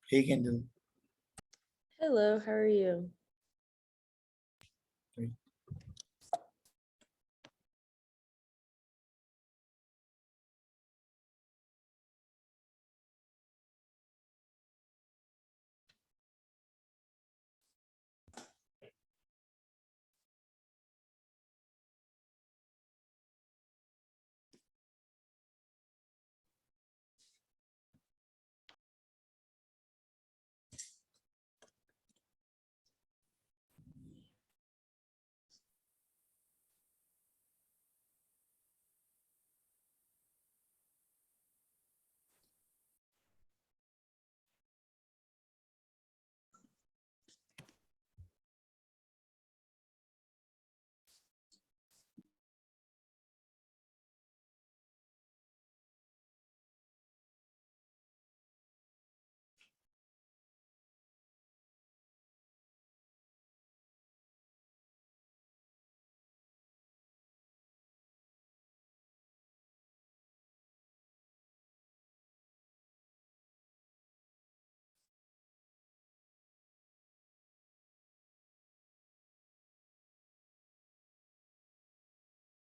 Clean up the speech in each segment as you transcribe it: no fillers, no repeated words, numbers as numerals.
Hey Kendall. Hello, how are you? Great.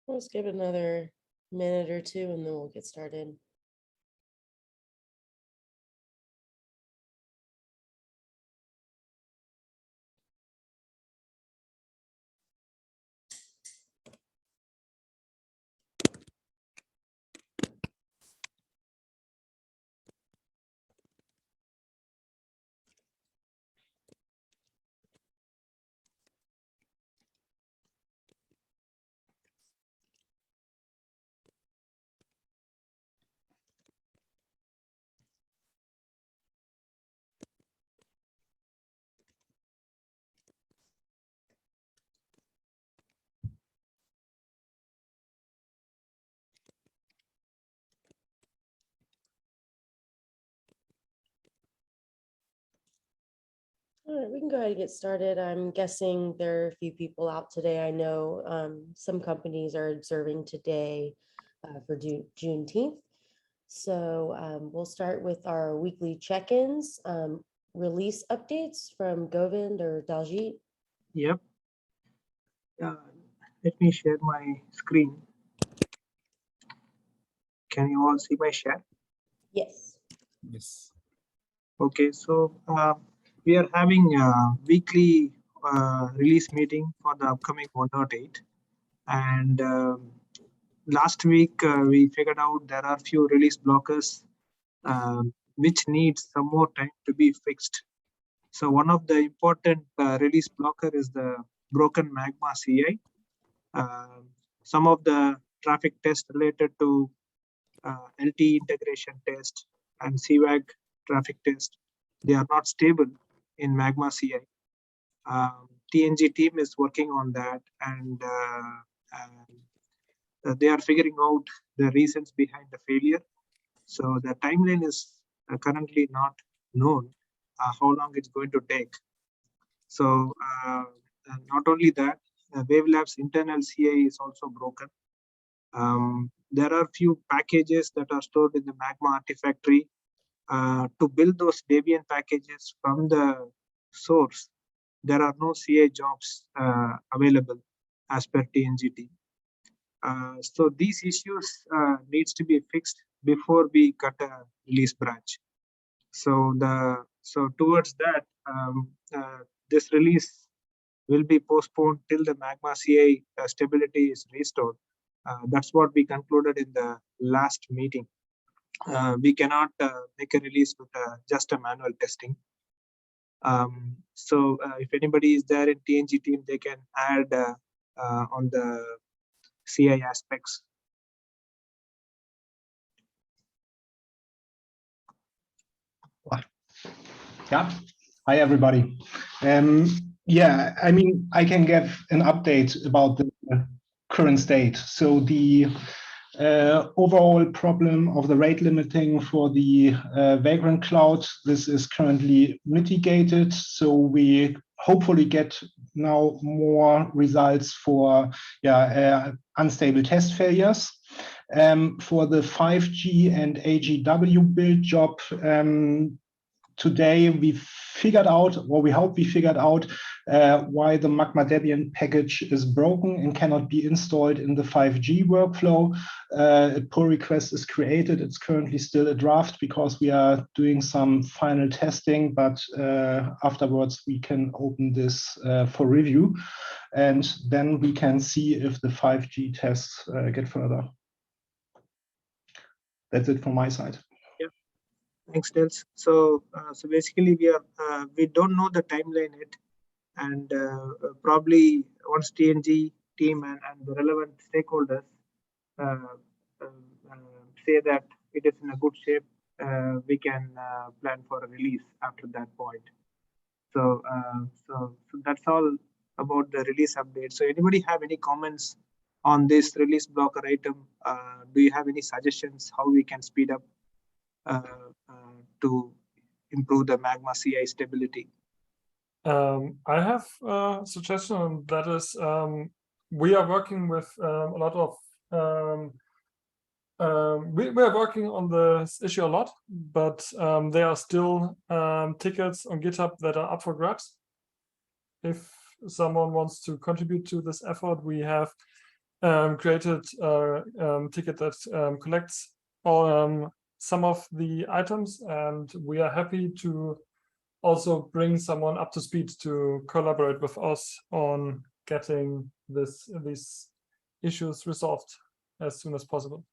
Let's give it another minute or two and then we'll get started. All right, we can go ahead and get started. I'm guessing there are a few people out today. I know some companies are observing today for Juneteenth. So we'll start with our weekly check-ins, release updates from Govind or Daljit. Yep. Let me share my screen. Can you all see my share? Yes. Yes. Okay, so we are having a weekly release meeting for the upcoming 1.8. And last week we figured out there are few release blockers which needs some more time to be fixed. So one of the important release blocker is the broken Magma CI. Some of the traffic tests related to LT integration test and CWAG traffic test, they are not stable in Magma CI. TNG team is working on that, and they are figuring out the reasons behind the failure. So the timeline is currently not known how long it's going to take. So not only that, Wavelab's internal CI is also broken. There are few packages that are stored in the Magma Artifactory. To build those Debian packages from the source, there are no CI jobs available as per TNGT. So these issues needs to be fixed before we cut a release branch. So towards that, this release will be postponed till the Magma CI stability is restored. That's what we concluded in the last meeting. We cannot make a release with just a manual testing. So if anybody is there in TNG team, they can add on the CI aspects. Yeah. Hi, everybody. Yeah, I mean, I can give an update about the current state. So the overall problem of the rate limiting for the Vagrant Cloud, this is currently mitigated. So we hopefully get now more results for unstable test failures. For the 5G and AGW build job, today we figured out, or we hope we figured out, why the Magma Debian package is broken and cannot be installed in the 5G workflow. A pull request is created. It's currently still a draft because we are doing some final testing, but afterwards we can open this for review, and then we can see if the 5G tests get further. That's it from my side. Thanks, Nils. So basically, we don't know the timeline yet, and probably once TNG team and the relevant stakeholders say that it is in a good shape, we can plan for a release after that point. So that's all about the release update. So anybody have any comments on this release blocker item? Do you have any suggestions how we can speed up to improve the Magma CI stability? I have a suggestion, and that is we are working with a lot of we are working on this issue a lot, but there are still tickets on GitHub that are up for grabs. If someone wants to contribute to this effort, we have created a ticket that collects some of the items, and we are happy to also bring someone up to speed to collaborate with us on getting these issues resolved as soon as possible.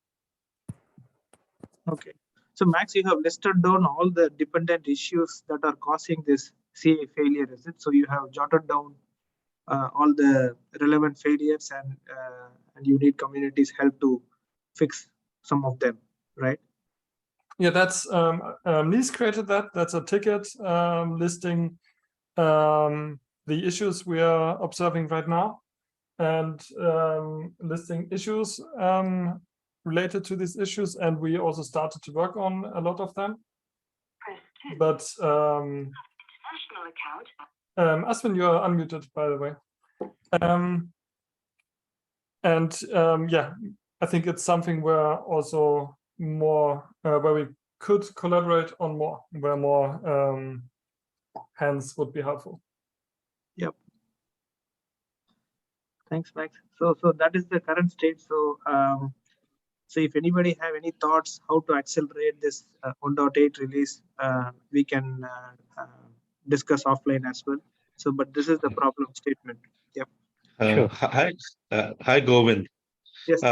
Okay, so Max, you have listed down all the dependent issues that are causing this CA failure, is it? So you have jotted down all the relevant failures, and you need community's help to fix some of them, right? Yeah, that's Nils created that. That's a ticket listing the issues we are observing right now, and listing issues related to these issues. And we also started to work on a lot of them. But Aswin, you are unmuted, by the way. Yeah, I think it's something where also more where we could collaborate on more, where more hands would be helpful. Yep. Thanks, Max. So that is the current state. So so if anybody have any thoughts how to accelerate this 1.8 release, we can discuss offline as well. So, but this is the problem statement. Yep. Sure. Hi, Govind. Yes.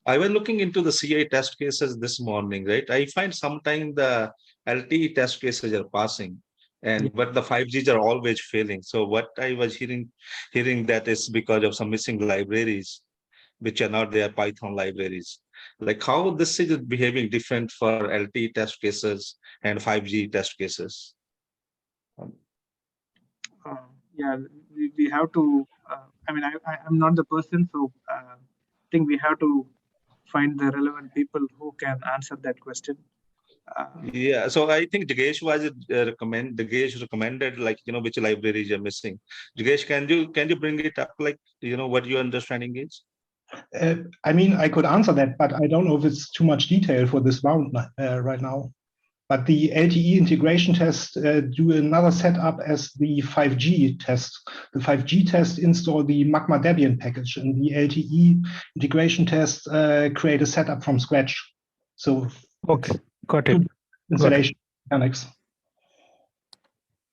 I was looking into the CI test cases this morning, right? I find sometimes the LTE test cases are passing, but the 5Gs are always failing. So what I was hearing that is because of some missing libraries, which are not their Python libraries. Like how this is behaving different for LTE test cases and 5G test cases. Yeah, we have to. I mean, I'm not the person, so I think we have to find the relevant people who can answer that question. Yeah, so I think Jagesh was recommended, like, which libraries are missing. Jagesh, can you bring it up, like, what your understanding is? I mean, I could answer that, but I don't know if it's too much detail for this round right now. But the LTE integration test do another setup as the 5G test. The 5G test install the Magma Debian package, and the LTE integration test create a setup from scratch. So okay, got it. Installation mechanics.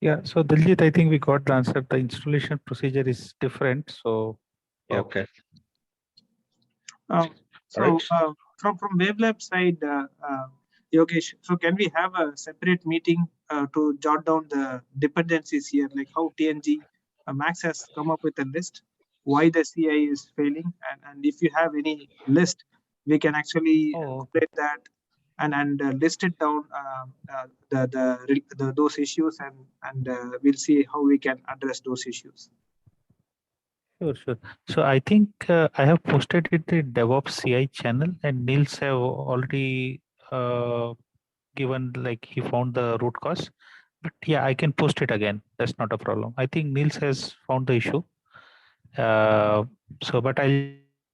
Yeah, so Diljit, I think we got the answer. The installation procedure is different. So yeah. Okay. So from WaveLab side, Yogesh, so can we have a separate meeting to jot down the dependencies here, like how TNG Max has come up with a list, why the CI is failing, and if you have any list, we can actually create that and list it down those issues, and we'll see how we can address those issues. Sure. So I think I have posted it in DevOps CI channel, and Nils have already given, like, he found the root cause. But yeah, I can post it again. That's not a problem. I think Nils has found the issue. But I'll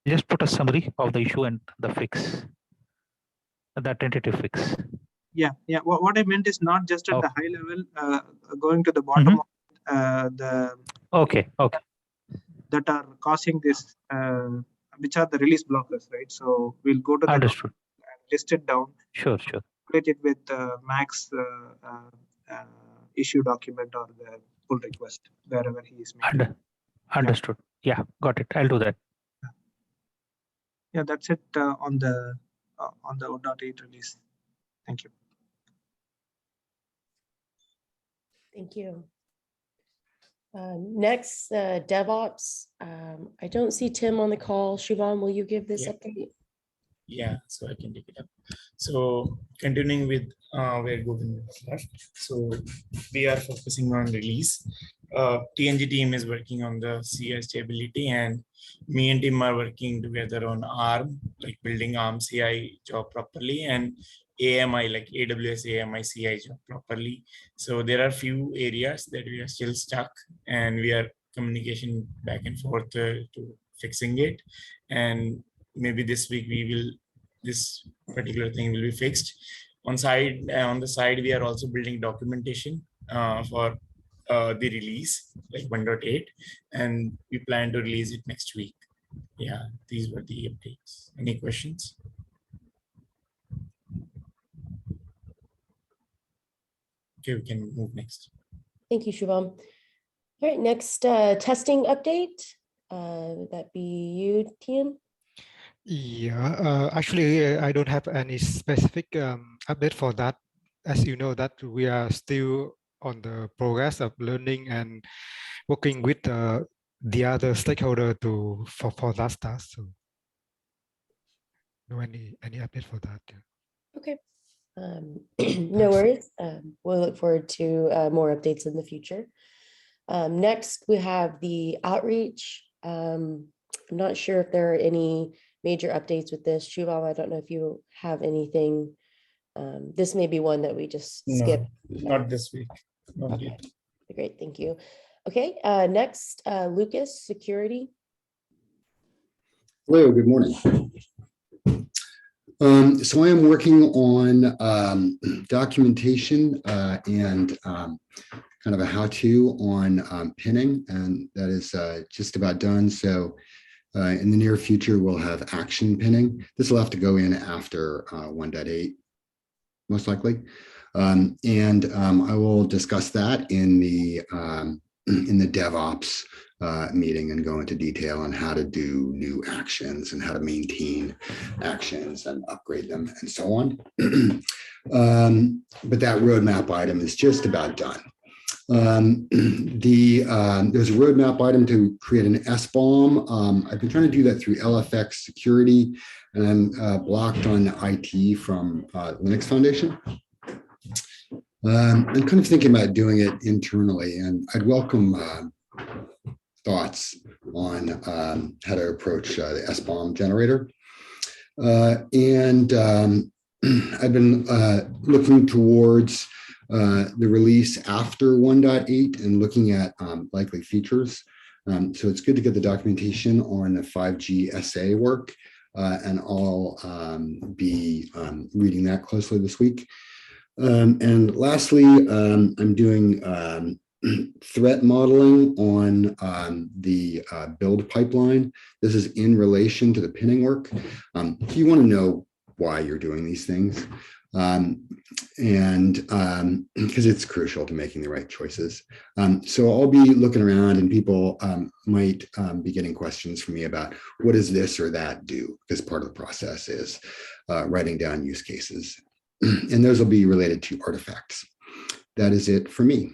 just put a summary of the issue and the fix, the tentative fix. Yeah. What I meant is not just at the high level, going to the bottom of the Okay. that are causing this, which are the release blockers, right? So we'll go to the Understood. and list it down, Sure. relate it with Mac's issue document or the pull request wherever he is making. Understood. Yeah, got it. I'll do that. Yeah, that's it on the 0.8 release. Thank you. Thank you. Next, DevOps. I don't see Tim on the call. Shivam, will you give this update? Yeah, so I can take it up. So continuing with where Govind left. So we are focusing on release. TNG team is working on the CI stability, and me and Tim are working together on ARM, like building ARM CI job properly, and AMI, like AWS AMI CI job properly. So there are few areas that we are still stuck, and we are communication back and forth to fixing it. And maybe this week this particular thing will be fixed. On the side, we are also building documentation for the release, like 1.8, and we plan to release it next week. Yeah, these were the updates. Any questions? Okay, we can move next. Thank you, Shivam. All right, next testing update. Would that be you, Tim? Yeah, actually, I don't have any specific update for that. As you know, that we are still on the progress of learning and working with the other stakeholder for that task. So, no any update for that? Yeah. Okay. No worries. We'll look forward to more updates in the future. Next, we have the outreach. I'm not sure if there are any major updates with this. Shivam, I don't know if you have anything. This may be one that we just skip. Not this week. Not Okay. yet. Great, thank you. Okay, next, Lucas, security. Hello, good morning. So I am working on documentation and kind of a how-to on pinning, and that is just about done. So in the near future, we'll have action pinning. This will have to go in after 1.8, most likely. And I will discuss that in the DevOps meeting and go into detail on how to do new actions and how to maintain actions and upgrade them and so on. But that roadmap item is just about done. There's a roadmap item to create an SBOM. I've been trying to do that through LFX security, and I'm blocked on IT from Linux Foundation. I'm kind of thinking about doing it internally, and I'd welcome thoughts on how to approach the SBOM generator. And I've been looking towards the release after 1.8 and looking at likely features. So it's good to get the documentation on the 5G SA work, and I'll be reading that closely this week. And lastly, I'm doing threat modeling on the build pipeline. This is in relation to the pinning work. You want to know why you're doing these things, and because it's crucial to making the right choices. So I'll be looking around, and people might be getting questions from me about what does this or that do, because part of the process is writing down use cases. And those will be related to artifacts. That is it for me.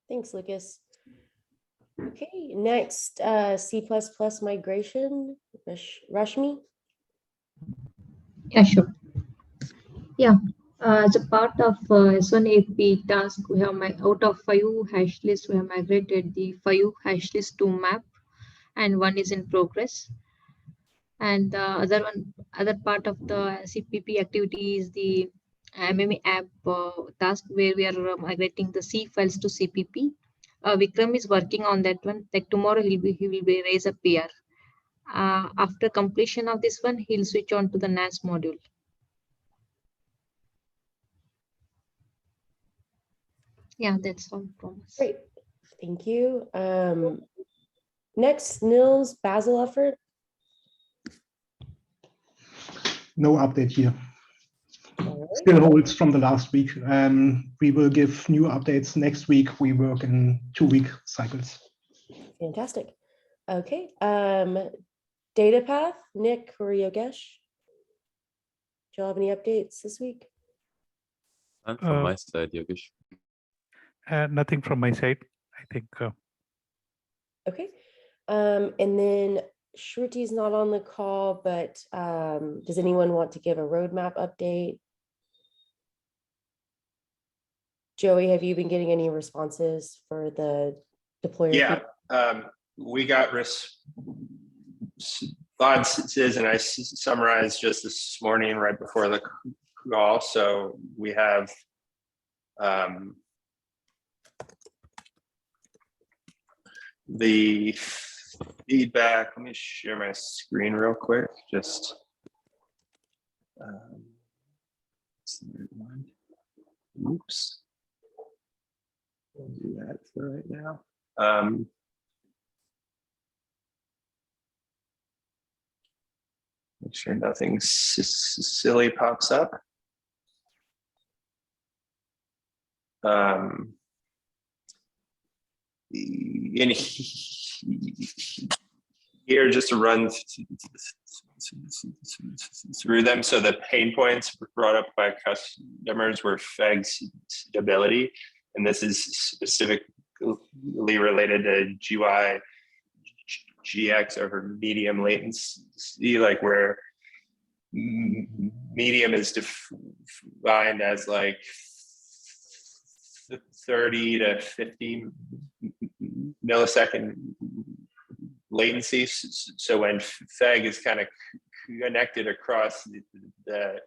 Thanks, Lucas. Okay, next, C++ migration, Rashmi. Yeah, sure. Yeah, as a part of S1AP task, we have out of 5 hash lists, we have migrated the 5 hash lists to map, and 1 is in progress. And the other part of the CPP activity is the MMA app task, where we are migrating the C files to CPP. Vikram is working on that one. Like tomorrow, he will raise a PR. After completion of this one, he'll switch on to the NAS module. Yeah, that's all from us. Great, thank you. Next, Nils Basil effort. No update here. All right. Still holds from the last week. We will give new updates next week. We work in 2-week cycles. Fantastic. Okay. Data path, Nick or Yogesh? Do you have any updates this week? None from my side, Yogesh. Nothing from my side, I think. Okay. And then Shruti's not on the call, but does anyone want to give a roadmap update? Joey, have you been getting any responses for the deployer? Yeah, we got responses, and I summarized just this morning right before the call. So we have the feedback. Let me share my screen real quick. Just oops. We'll do that for right now. Make sure nothing silly pops up. In here, just to run through them. So the pain points brought up by customers were FEG stability, and this is specifically related to GY GX over medium latency, like where medium is defined as like 30 to 50 millisecond latency. So when FEG is kind of connected across the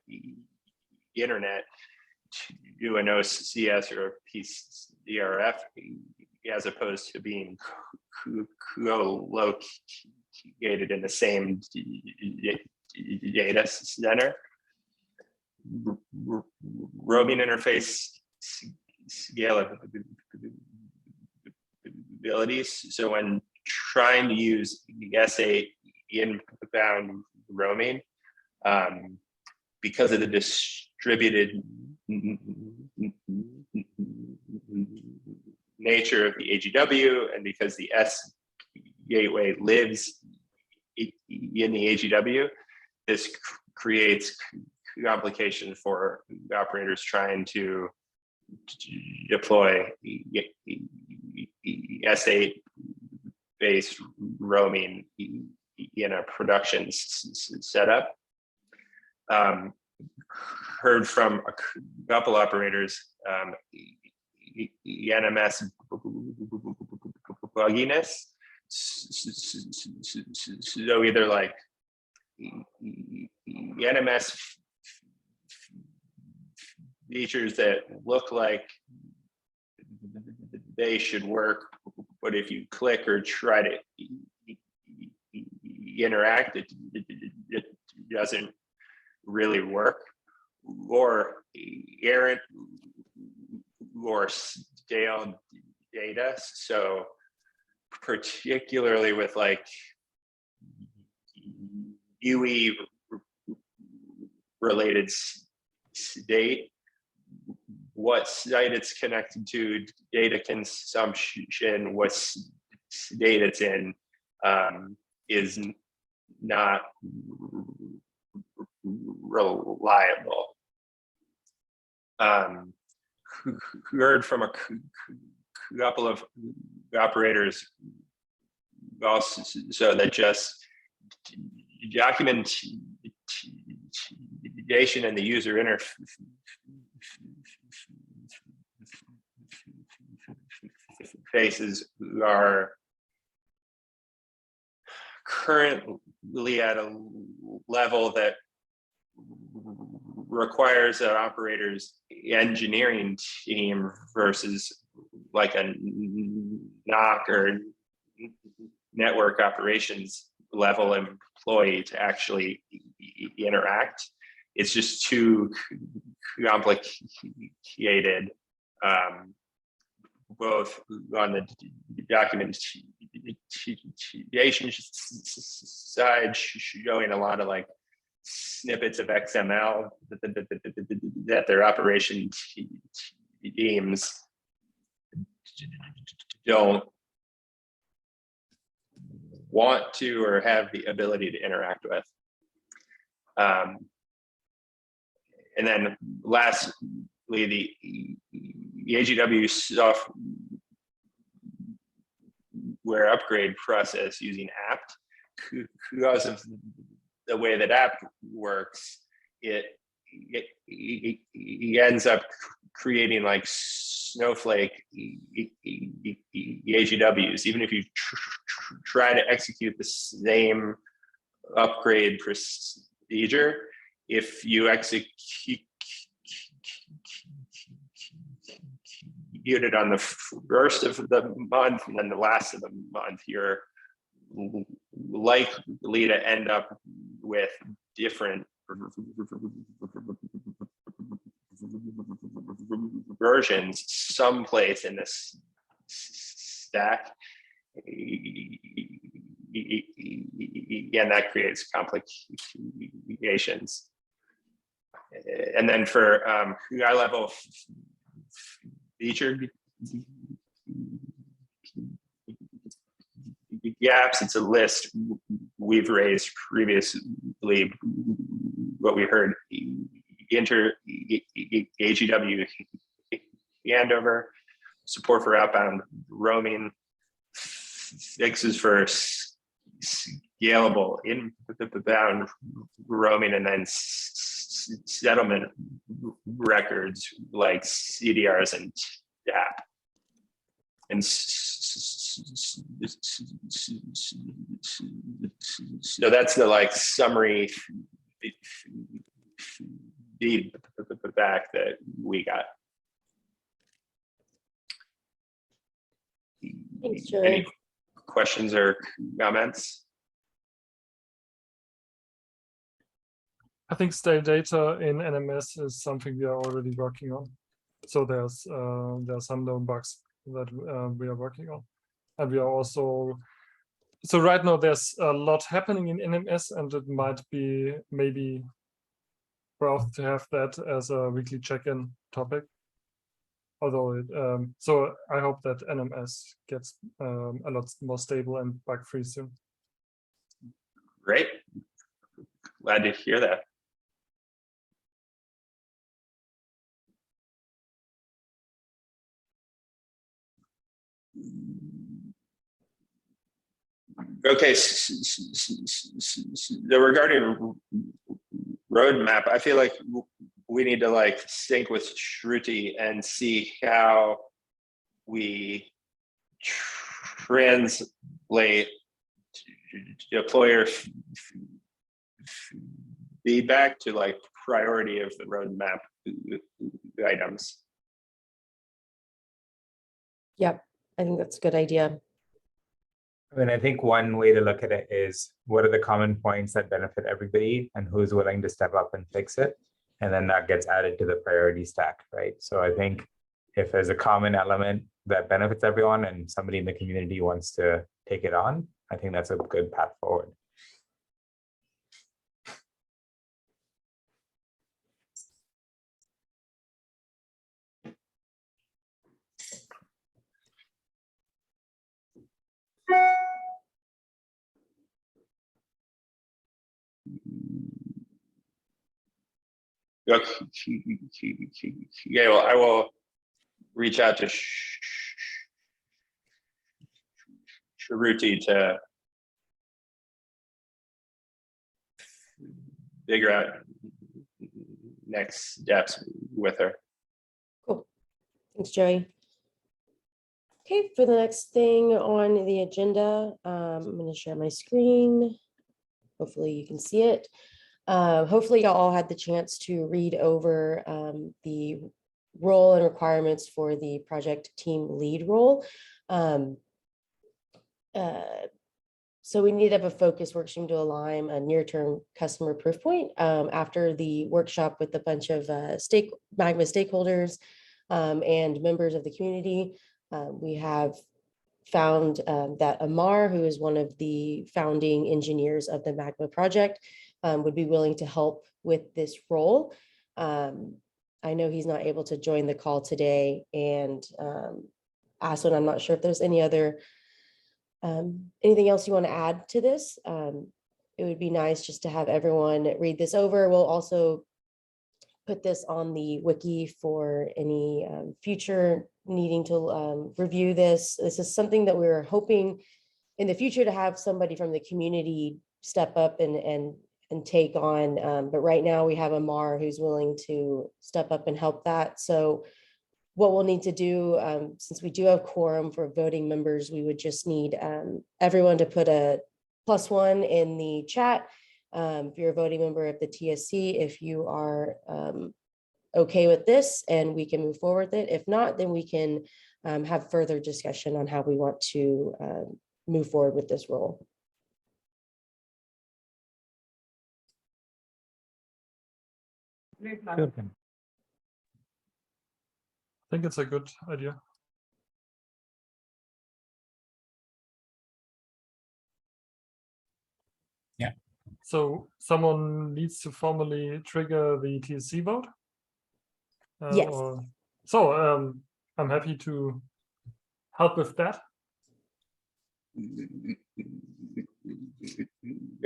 internet to an OCS or a PCRF, as opposed to being co-located in the same data center, roaming interface scalability. So when trying to use SA inbound roaming, because of the distributed nature of the AGW, and because the S gateway lives in the AGW, this creates complication for operators trying to deploy S8 based roaming in a production setup. Heard from a couple operators NMS bugginess. So either like NMS features that look like they should work, but if you click or try to interact, it doesn't really work, or errant or stale data. So particularly with like UE related state, what site it's connected to, data consumption, what state it's in, is not reliable. Heard from a couple of operators also, so that just documentation and the user interfaces are currently at a level that requires an operator's engineering team versus like a NOC or network operations level employee to actually interact. It's just too complicated both on the documentation side, showing a lot of like snippets of XML that their operation teams don't want to or have the ability to interact with. And then lastly, the AGW software upgrade process using apt, because of the way that apt works, it ends up creating like snowflake AGWs. Even if you try to execute the same upgrade procedure, if you execute it on the first of the month and then the last of the month, you're likely to end up with different versions someplace in this stack. And that creates complications. And then for high level feature gaps, it's a list we've raised previously. What we heard, enter AGW handover, support for outbound roaming, fixes for scalable inbound roaming, and then settlement records like CDRs and DAP. And so that's the like summary feedback that we got. Thanks, Any Joey. questions or comments? I think stale data in NMS is something we are already working on. So there are some known bugs that we are working on, and we are also. So right now there's a lot happening in NMS, and it might be maybe worth to have that as a weekly check-in topic. Although it, so I hope that NMS gets a lot more stable and bug-free soon. Great, glad to hear that. Okay, so regarding roadmap, I feel like we need to like sync with Shruti and see how we translate deployer feedback to like priority of the roadmap items. Yep, I think that's a good idea. I mean, I think one way to look at it is what are the common points that benefit everybody and who's willing to step up and fix it. And then that gets added to the priority stack, right? So I think if there's a common element that benefits everyone and somebody in the community wants to take it on, I think that's a good path forward. Yeah, well, I will reach out to Shruti to figure out next steps with her. Cool. Thanks, Joey. Okay, for the next thing on the agenda, I'm going to share my screen. Hopefully you can see it. Hopefully y'all all had the chance to read over the role and requirements for the project team lead role. So we need to have a focus workstream to align a near-term customer proof point. After the workshop with a bunch of Magma stakeholders and members of the community, We have found that Amar, who is one of the founding engineers of the Magma project, would be willing to help with this role. I know he's not able to join the call today, and Aswin, I'm not sure if there's any other anything else you want to add to this. It would be nice just to have everyone read this over. We'll also put this on the wiki for any future needing to review this. This is something that we're hoping in the future to have somebody from the community step up and take on. But right now we have Amar who's willing to step up and help that. So what we'll need to do, since we do have quorum for voting members, we would just need everyone to put a +1 in the chat. If you're a voting member of the TSC, if you are okay with this, and we can move forward with it. If not, then we can have further discussion on how we want to move forward with this role. Sure. I think it's a good idea. Yeah. So someone needs to formally trigger the TSC vote? Yes. So I'm happy to help with that.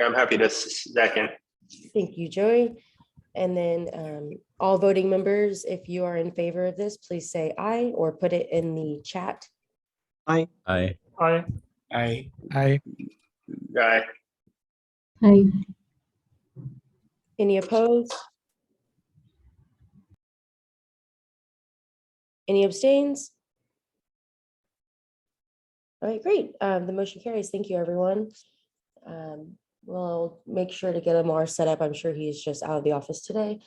I'm happy to second. Thank you, Joey. And then all voting members, if you are in favor of this, please say aye or put it in the chat. Aye. Aye. Aye. Aye. Aye. Aye. Aye. Any opposed? Any abstains? All right, great. The motion carries. Thank you, everyone. We'll make sure to get Amar set up. I'm sure he's just out of the office today.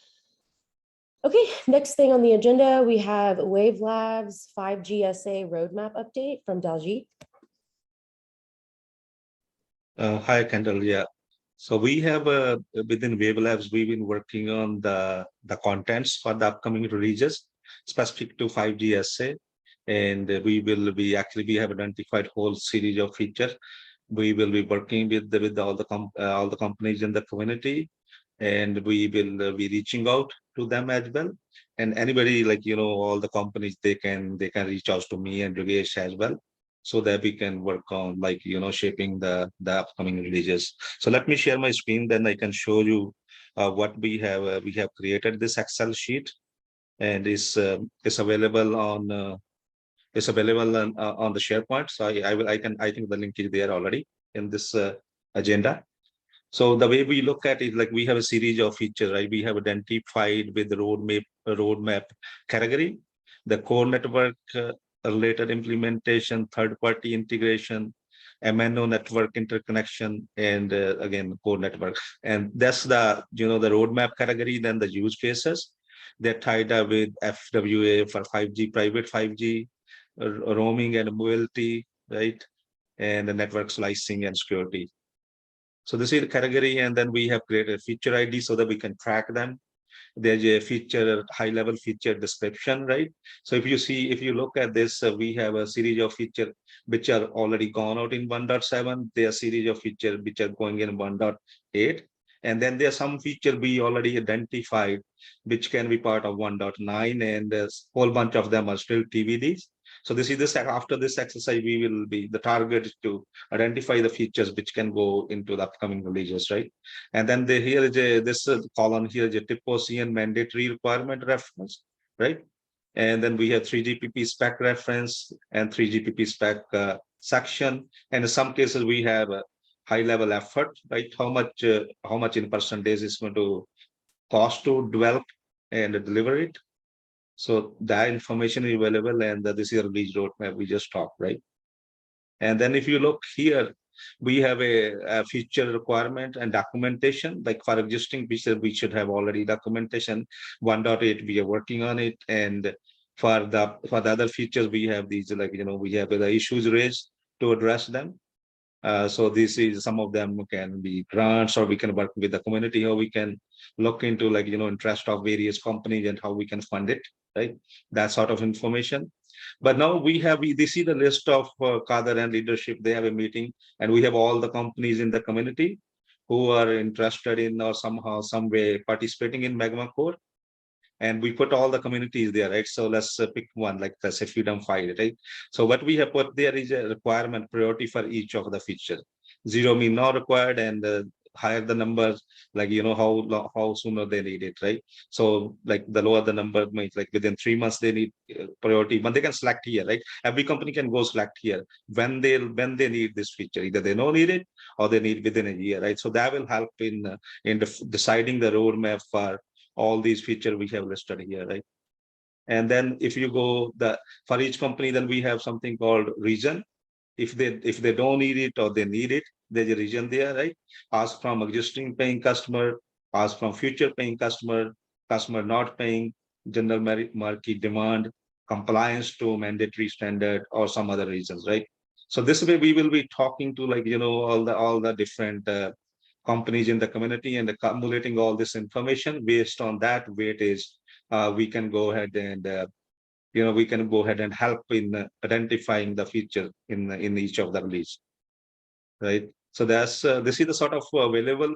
Okay, next thing on the agenda, we have Wave Labs 5G SA roadmap update from Daljit. Hi, Kendall. Yeah. So we have within Wave Labs, we've been working on the contents for the upcoming releases specific to 5G SA. And we have identified whole series of features. We will be working with all the companies in the community, and we will be reaching out to them as well. And anybody, like, all the companies, they can reach out to me and Yogesh as well, so that we can work on, like, shaping the upcoming releases. So let me share my screen, then I can show you what we have. We have created this Excel sheet, and it's available on on the SharePoint. So I think the link is there already in this agenda. So the way we look at it, like, we have a series of features, right? We have identified with the roadmap category, the core network related implementation, third-party integration, MNO network interconnection, and again, core network. And that's the roadmap category. Then the use cases, they're tied up with FWA for 5G, private 5G, roaming and mobility, right? And the network slicing and security. So this is the category, and then we have created a feature ID so that we can track them. There's a feature, high-level feature description, right? So if you look at this, we have a series of features which are already gone out in 1.7. There are a series of features which are going in 1.8. And then there are some features we already identified which can be part of 1.9, and a whole bunch of them are still TBDs. So after this exercise, the target is to identify the features which can go into the upcoming releases, right? And then this column here is a TIPOC and mandatory requirement reference, right? And then we have 3GPP spec reference and 3GPP spec section. And in some cases, we have a high-level effort, right? How much in percentage is going to cost to develop and deliver it. So that information is available, and this is a release roadmap we just talked, right? And then if you look here, we have a feature requirement and documentation. Like for existing features, we should have already documentation. 1.8, we are working on it, and for the other features, we have these, like, we have the issues raised to address them. So this is, some of them can be grants, or we can work with the community, or we can look into, like, interest of various companies and how we can fund it, right? That sort of information. But now they see the list of cadre and leadership. They have a meeting, and we have all the companies in the community who are interested in or somehow, some way participating in Magma Core. And we put all the communities there, right? So let's pick one, like let's say Freedom Fight, right? So what we have put there is a requirement priority for each of the features. 0 mean not required, and higher the numbers, like how sooner they need it, right? So like the lower the number means like within 3 months they need priority, but they can select here, right? Every company can go select here when they need this feature. Either they don't need it or they need within a year, right? So that will help in deciding the roadmap for all these features we have listed here, right? And then if you go for each company, then we have something called region. If they don't need it or they need it, there's a region there, right? Ask from existing paying customer, ask from future paying customer not paying, general market demand, compliance to mandatory standard, or some other reasons, right? So this way we will be talking to all the different companies in the community and accumulating all this information. Based on that weightage, we can go ahead and help in identifying the feature in each of the release, right? So that's this is the sort of available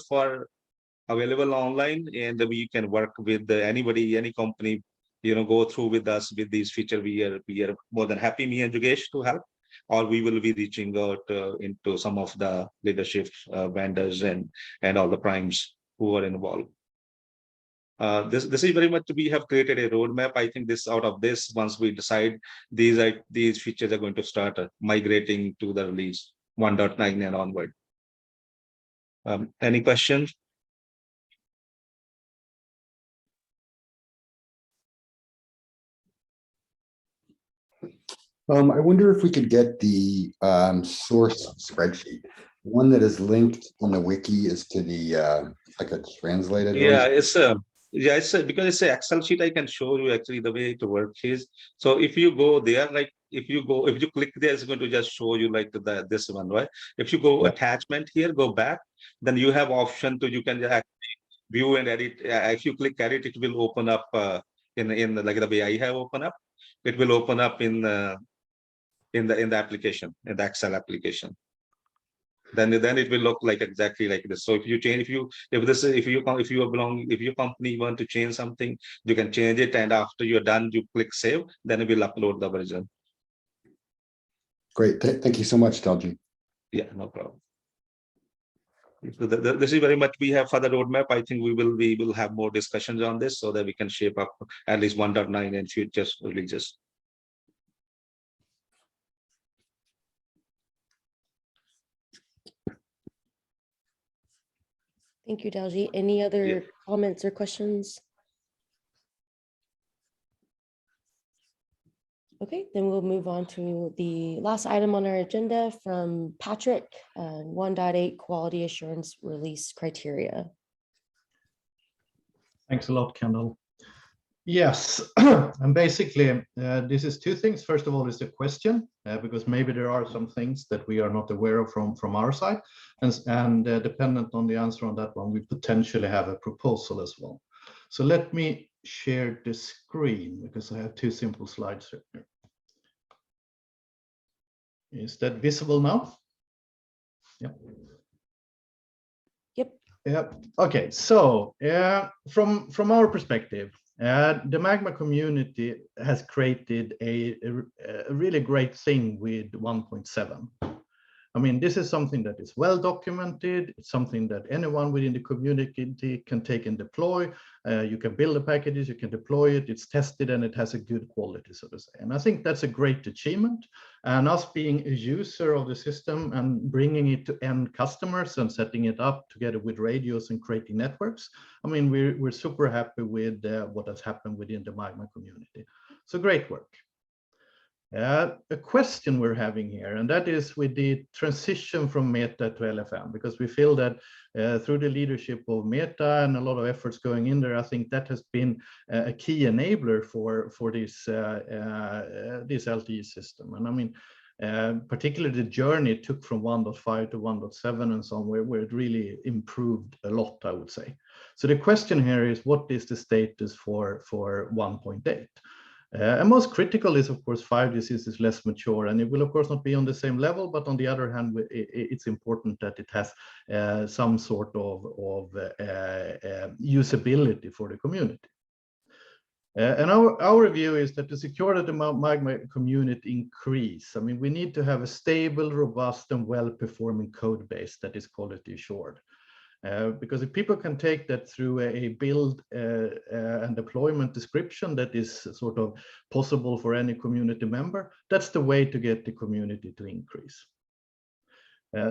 online, and we can work with anybody, any company, go through with us with these features. We are more than happy, me and Yogesh, to help, or we will be reaching out into some of the leadership vendors and all the primes who are involved. This is very much, we have created a roadmap. I think out of this, once we decide these features are going to start migrating to the release 1.9 and onward. Any questions? I wonder if we could get the source spreadsheet. One that is linked on the wiki is to the like a translated one. It's because it's an Excel sheet. I can show you actually the way it works is. So if you go there, like if you click there, it's going to just show you like this one, right? If you go attachment here, go back, then you have option you can actually view and edit. If you click edit, it will open up in like the way I have open up. It will open up in the application, in the Excel application. Then it will look like exactly like this. So if you change, if your company want to change something, you can change it, and after you're done, you click save, then it will upload the version. Great, thank you so much, Dalji. Yeah, no problem. So this is very much we have for the roadmap. I think we will have more discussions on this so that we can shape up at least 1.9 and future releases. Thank you, Dalji. Any other comments or questions? Okay, then we'll move on to the last item on our agenda from Patrick, 1.8 quality assurance release criteria. Thanks a lot, Kendall. Yes, and basically this is two things. First of all, is a question because maybe there are some things that we are not aware of from our side, and dependent on the answer on that one, we potentially have a proposal as well. So let me share the screen because I have two simple slides here. Is that visible now? Yeah. Yep. Yep. Okay. So from our perspective, the Magma community has created a really great thing with 1.7. I mean, this is something that is well documented. It's something that anyone within the community can take and deploy. You can build the packages, you can deploy it, it's tested, and it has a good quality, so to say. And I think that's a great achievement. And us being a user of the system and bringing it to end customers and setting it up together with radios and creating networks, I mean, we're super happy with what has happened within the Magma community. So great work. A question we're having here, and that is with the transition from Meta to LFM, because we feel that through the leadership of Meta and a lot of efforts going in there, I think that has been a key enabler for this LTE system. And I mean, particularly the journey it took from 1.5 to 1.7 and somewhere where it really improved a lot, I would say. So the question here is, what is the status for 1.8? And most critical is, of course, 5G since it's less mature, and it will, of course, not be on the same level. But on the other hand, it's important that it has some sort of usability for the community. And our view is that to secure that the Magma community increase, I mean, we need to have a stable, robust, and well-performing code base that is quality assured. Because if people can take that through a build and deployment description that is sort of possible for any community member, that's the way to get the community to increase.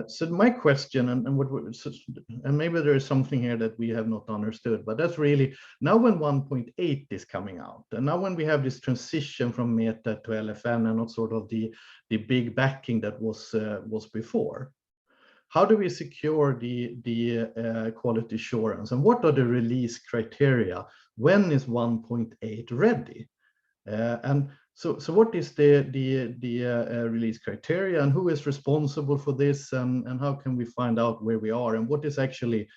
So my question, and maybe there is something here that we have not understood, but that's really now when 1.8 is coming out, and now when we have this transition from Meta to LFN and not sort of the big backing that was before. How do we secure the quality assurance, and what are the release criteria? When is 1.8 ready? And so what is the release criteria, and who is responsible for this, and how can we find out where we are, and what is actually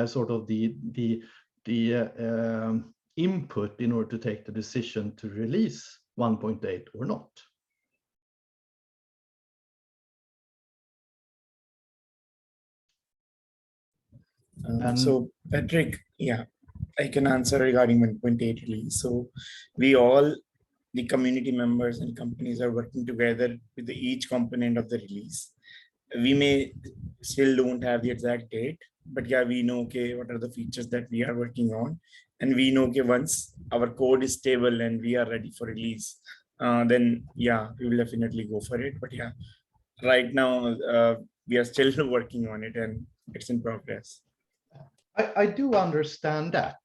sort of the input in order to take the decision to release 1.8 or not? So Patrick, yeah, I can answer regarding 1.8 release. So we all, the community members and companies, are working together with each component of the release. We may still don't have the exact date, but yeah, we know, okay, what are the features that we are working on, and we know, okay, once our code is stable and we are ready for release, then yeah, we will definitely go for it. But yeah, right now we are still working on it, and it's in progress. I do understand that,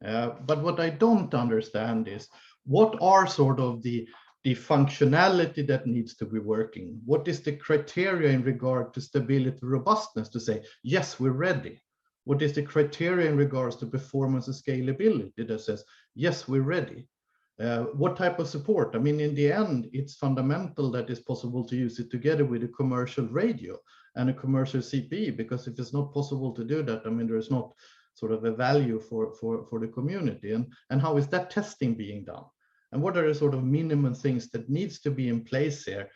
but what I don't understand is what are sort of the functionality that needs to be working? What is the criteria in regard to stability, robustness to say, yes, we're ready? What is the criteria in regards to performance and scalability that says, yes, we're ready? What type of support? I mean, in the end, it's fundamental that it's possible to use it together with a commercial radio and a commercial CPE, because if it's not possible to do that, I mean, there is not sort of a value for the community. And how is that testing being done? And what are the sort of minimum things that needs to be in place here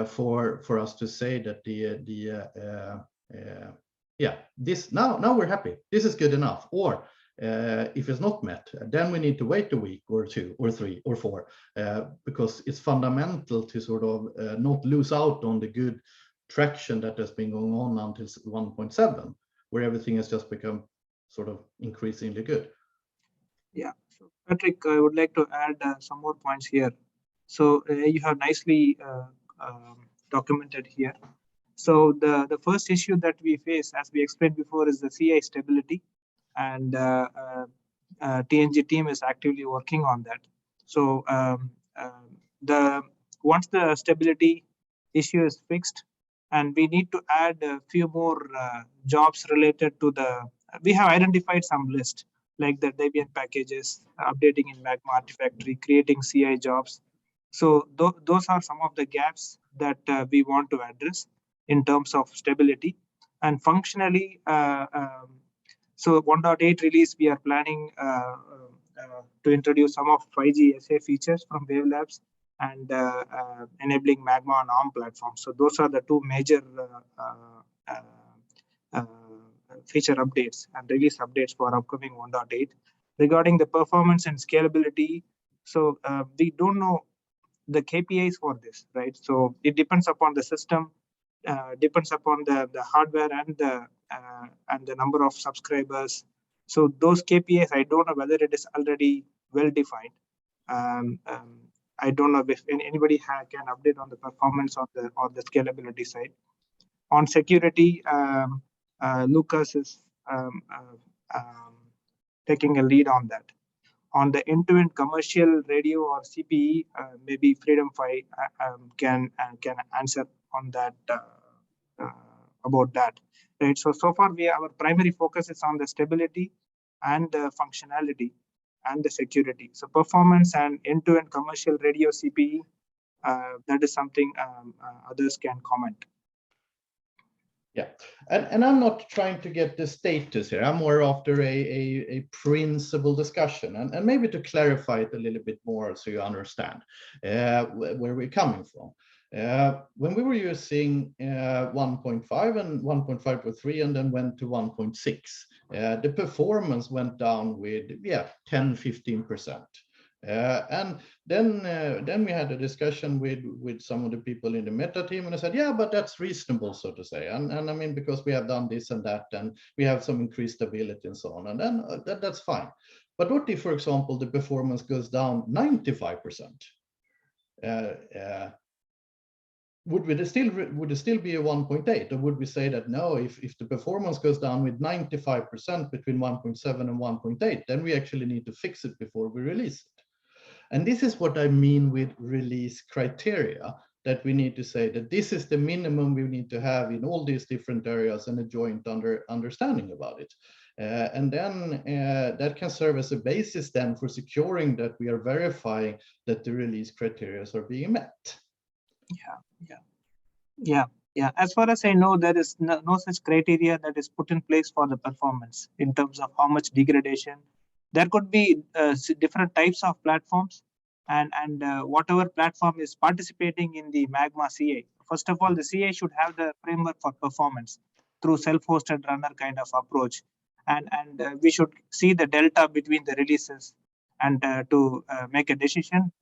for us to say that this now we're happy, this is good enough, or if it's not met, then we need to wait a week or 2 or 3 or 4, because it's fundamental to sort of not lose out on the good traction that has been going on until 1.7, where everything has just become sort of increasingly good. Yeah, so Patrick, I would like to add some more points here. So you have nicely documented here. So the first issue that we face, as we explained before, is the CI stability, and TNG team is actively working on that. So once the stability issue is fixed, and we need to add a few more jobs related to we have identified some list, like the Debian packages, updating in Magma Artifactory, creating CI jobs. So those are some of the gaps that we want to address in terms of stability. And functionally, so 1.8 release, we are planning to introduce some of 5G SA features from Wave Labs and enabling Magma on ARM platform. So those are the two major feature updates and release updates for upcoming 1.8. Regarding the performance and scalability, so we don't know the KPIs for this, right? So it depends upon the system, depends upon the hardware and the number of subscribers. So those KPIs, I don't know whether it is already well defined. I don't know if anybody can update on the performance on the scalability side. On security, Lucas is taking a lead on that. On the end-to-end commercial radio or CPE, maybe Freedom 5 can answer on that about that. Right. So far, our primary focus is on the stability and the functionality and the security. So performance and end-to-end commercial radio CPE, that is something others can comment. Yeah, and I'm not trying to get the status here. I'm more after a principle discussion, and maybe to clarify it a little bit more so you understand where we're coming from. When we were using 1.5 and 1.5.3 and then went to 1.6, the performance went down with 10-15%. And then we had a discussion with some of the people in the meta team, and I said, yeah, but that's reasonable, so to say. And I mean, because we have done this and that, and we have some increased stability and so on, and then that's fine. But what if, for example, the performance goes down 95%? Would it still be a 1.8, or would we say that no, if the performance goes down with 95% between 1.7 and 1.8, then we actually need to fix it before we release it? And this is what I mean with release criteria, that we need to say that this is the minimum we need to have in all these different areas and a joint understanding about it. And then that can serve as a basis then for securing that we are verifying that the release criteria are being met. Yeah. As far as I know, there is no such criteria that is put in place for the performance in terms of how much degradation. There could be different types of platforms, and whatever platform is participating in the Magma CA. First of all, the CA should have the framework for performance through self-hosted runner kind of approach, and we should see the delta between the releases and to make a decision.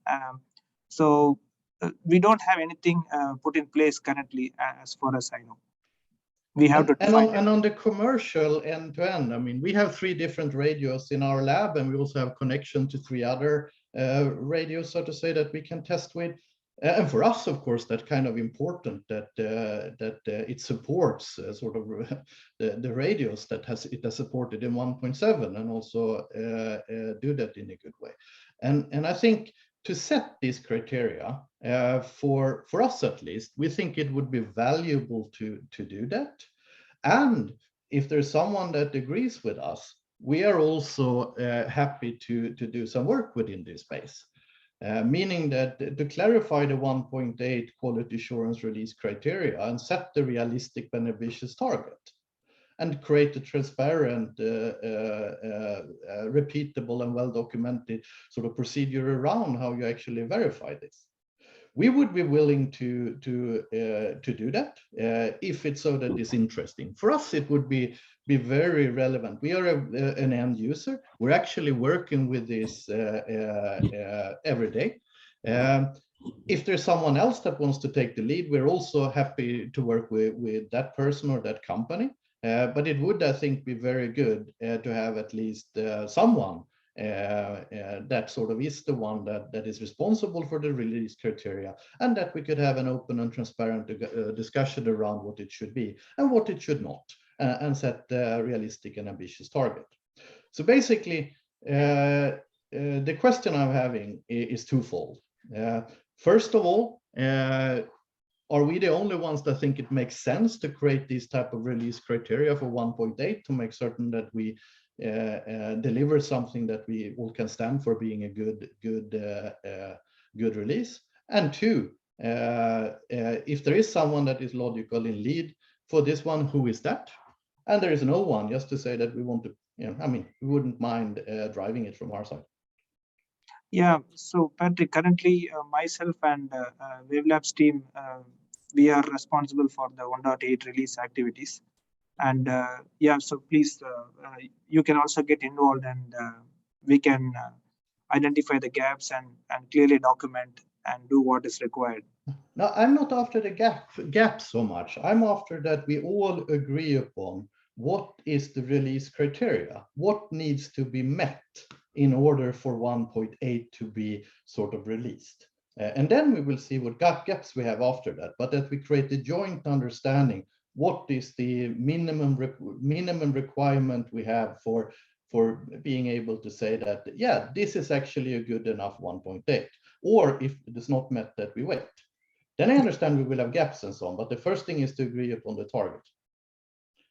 So we don't have anything put in place currently, as far as I know. We have to and on the commercial end-to-end, I mean, we have 3 different radios in our lab, and we also have connection to 3 other radios, so to say, that we can test with. And for us, of course, that's kind of important that it supports sort of the radios that it has supported in 1.7, and also do that in a good way. And I think to set these criteria, for us at least, we think it would be valuable to do that. And if there's someone that agrees with us, we are also happy to do some work within this space. Meaning that to clarify the 1.8 quality assurance release criteria and set the realistic and ambitious target, and create a transparent, repeatable and well-documented sort of procedure around how you actually verify this. We would be willing to do that if it's so that it's interesting. For us, it would be very relevant. We are an end user. We're actually working with this every day. If there's someone else that wants to take the lead, we're also happy to work with that person or that company. But it would, I think, be very good to have at least someone that sort of is the one that is responsible for the release criteria, and that we could have an open and transparent discussion around what it should be and what it should not, and set a realistic and ambitious target. So basically, the question I'm having is twofold. First of all, are we the only ones that think it makes sense to create these type of release criteria for 1.8 to make certain that we deliver something that we all can stand for being a good release? And 2, if there is someone that is logical in lead for this one, who is that? And there is no one, just to say that we want to, I mean, we wouldn't mind driving it from our side. Yeah, so Patrick, currently myself and Wavelabs team, we are responsible for the 1.8 release activities. And yeah, so please, you can also get involved, and we can identify the gaps and clearly document and do what is required. No, I'm not after the gap so much. I'm after that we all agree upon what is the release criteria, what needs to be met in order for 1.8 to be sort of released. And then we will see what gaps we have after that, but that we create a joint understanding what is the minimum requirement we have for being able to say that, yeah, this is actually a good enough 1.8, or if it is not met, that we wait. Then I understand we will have gaps and so on, but the first thing is to agree upon the target.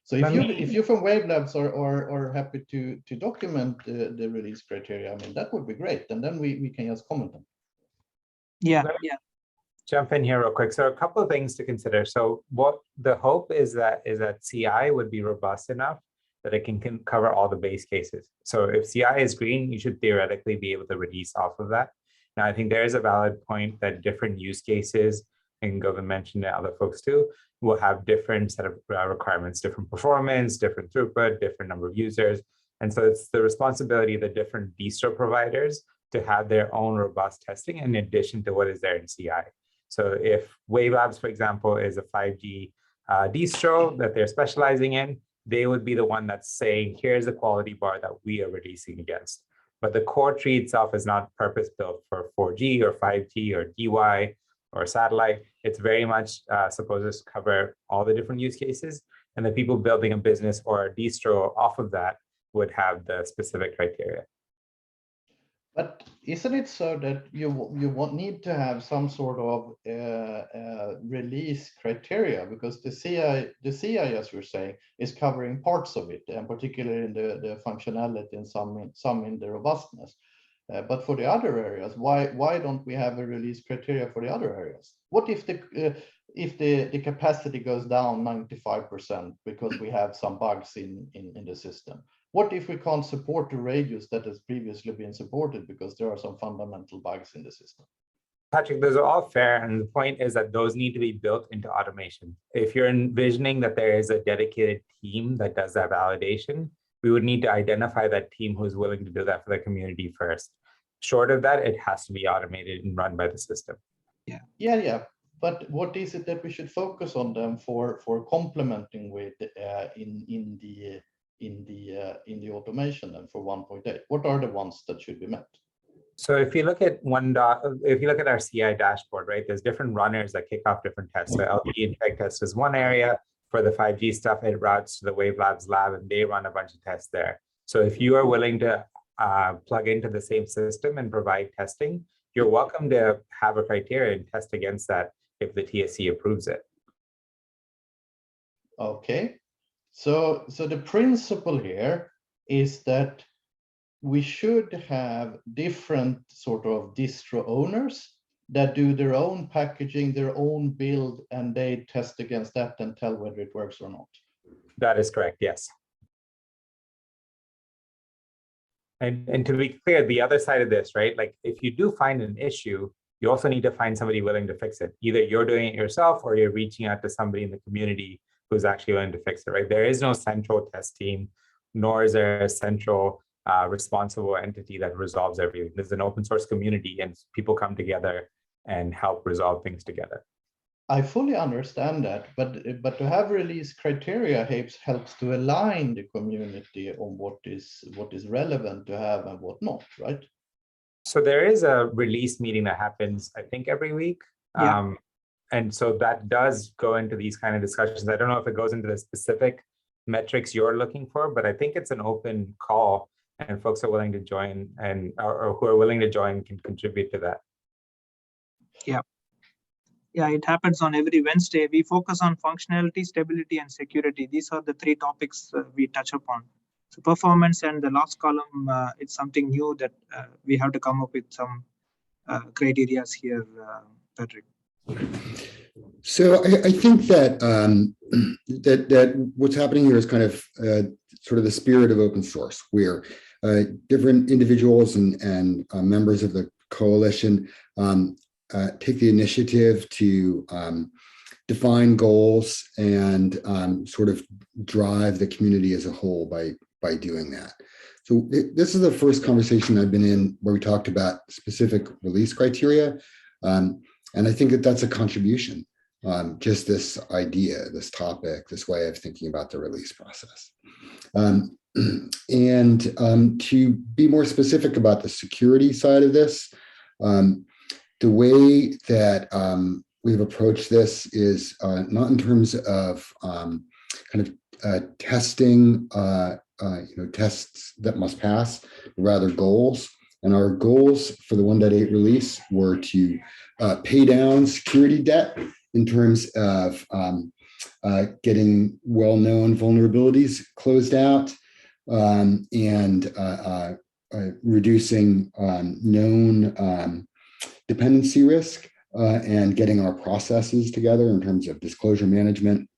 So if you from Wavelabs are happy to document the release criteria, I mean, that would be great, and then we can just comment on. Yeah. jump in here real quick. So a couple of things to consider. So what the hope is that CI would be robust enough that it can cover all the base cases. So if CI is green, you should theoretically be able to release off of that. Now, I think there is a valid point that different use cases, and Govind mentioned it, other folks too, will have different set of requirements, different performance, different throughput, different number of users. And so it's the responsibility of the different distro providers to have their own robust testing in addition to what is there in CI. So if Wavelabs, for example, is a 5G distro that they're specializing in, they would be the one that's saying, here's the quality bar that we are releasing against. But the core tree itself is not purpose-built for 4G or 5G or DY or satellite. It's very much supposed to cover all the different use cases. And the people building a business or a distro off of that would have the specific criteria. But isn't it so that you need to have some sort of release criteria, because the CI, as you're saying, is covering parts of it, and particularly in the functionality and some in the robustness. But for the other areas, why don't we have a release criteria for the other areas? What if the capacity goes down 95% because we have some bugs in the system? What if we can't support the radius that has previously been supported because there are some fundamental bugs in the system? Patrick, those are all fair. And the point is that those need to be built into automation. If you're envisioning that there is a dedicated team that does that validation, we would need to identify that team who's willing to do that for the community first. Short of that, it has to be automated and run by the system. Yeah. But what is it that we should focus on them for complementing with in the automation and for 1.8? What are the ones that should be met? So if you look at if you look at our CI dashboard, right, there's different runners that kick off different tests. So LTE and tech test is one area. For the 5G stuff, it routes to the Wavelabs lab and they run a bunch of tests there. So if you are willing to plug into the same system and provide testing, you're welcome to have a criteria and test against that if the TSC approves it. Okay. So the principle here is that we should have different sort of distro owners that do their own packaging, their own build, and they test against that and tell whether it works or not. That is correct, yes. And to be clear, the other side of this, right? Like if you do find an issue, you also need to find somebody willing to fix it. Either you're doing it yourself or you're reaching out to somebody in the community who's actually willing to fix it, right? There is no central test team, nor is there a central responsible entity that resolves everything. There's an open source community and people come together and help resolve things together. I fully understand that, but to have release criteria helps to align the community on what is relevant to have and what not, right? So there is a release meeting that happens, I think, every week. Yeah. And so that does go into these kind of discussions. I don't know if it goes into the specific metrics you're looking for, but I think it's an open call and folks are willing to join or who are willing to join can contribute to that. Yeah, it happens on every Wednesday. We focus on functionality, stability, and security. These are the three topics we touch upon. So performance and the last column, it's something new that we have to come up with some criteria here, Patrick. So I think that that what's happening here is kind of sort of the spirit of open source, where different individuals and members of the coalition take the initiative to define goals and sort of drive the community as a whole by doing that. So this is the first conversation I've been in where we talked about specific release criteria. And I think that that's a contribution, just this idea, this topic, this way of thinking about the release process. And to be more specific about the security side of this, the way that we've approached this is not in terms of kind of testing, tests that must pass, rather goals. And our goals for the 1.8 release were to pay down security debt in terms of getting well-known vulnerabilities closed out and reducing known dependency risk and getting our processes together in terms of disclosure management,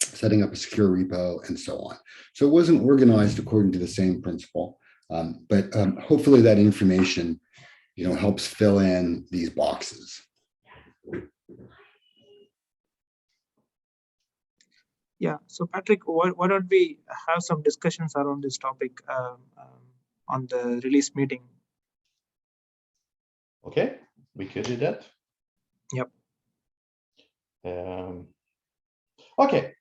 setting up a secure repo, and so on. So it wasn't organized according to the same principle, but hopefully that information, helps fill in these boxes. Yeah, so Patrick, why don't we have some discussions around this topic on the release meeting? Okay, we could do that. Yep. Okay.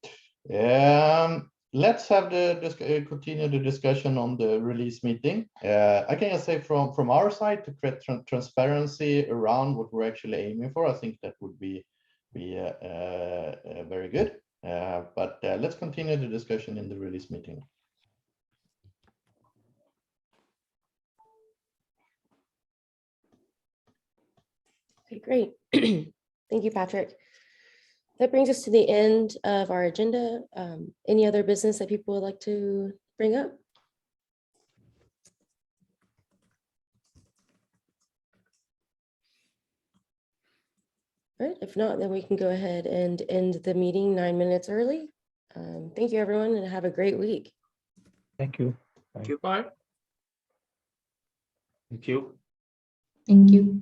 Let's have continue the discussion on the release meeting. I can just say from our side to create transparency around what we're actually aiming for. I think that would be very good. But let's continue the discussion in the release meeting. Okay, great. Thank you, Patrick. That brings us to the end of our agenda. Any other business that people would like to bring up? All right, if not, then we can go ahead and end the meeting 9 minutes early. Thank you, everyone, and have a great week. Thank you. Thank you. Bye. Thank you. Thank you.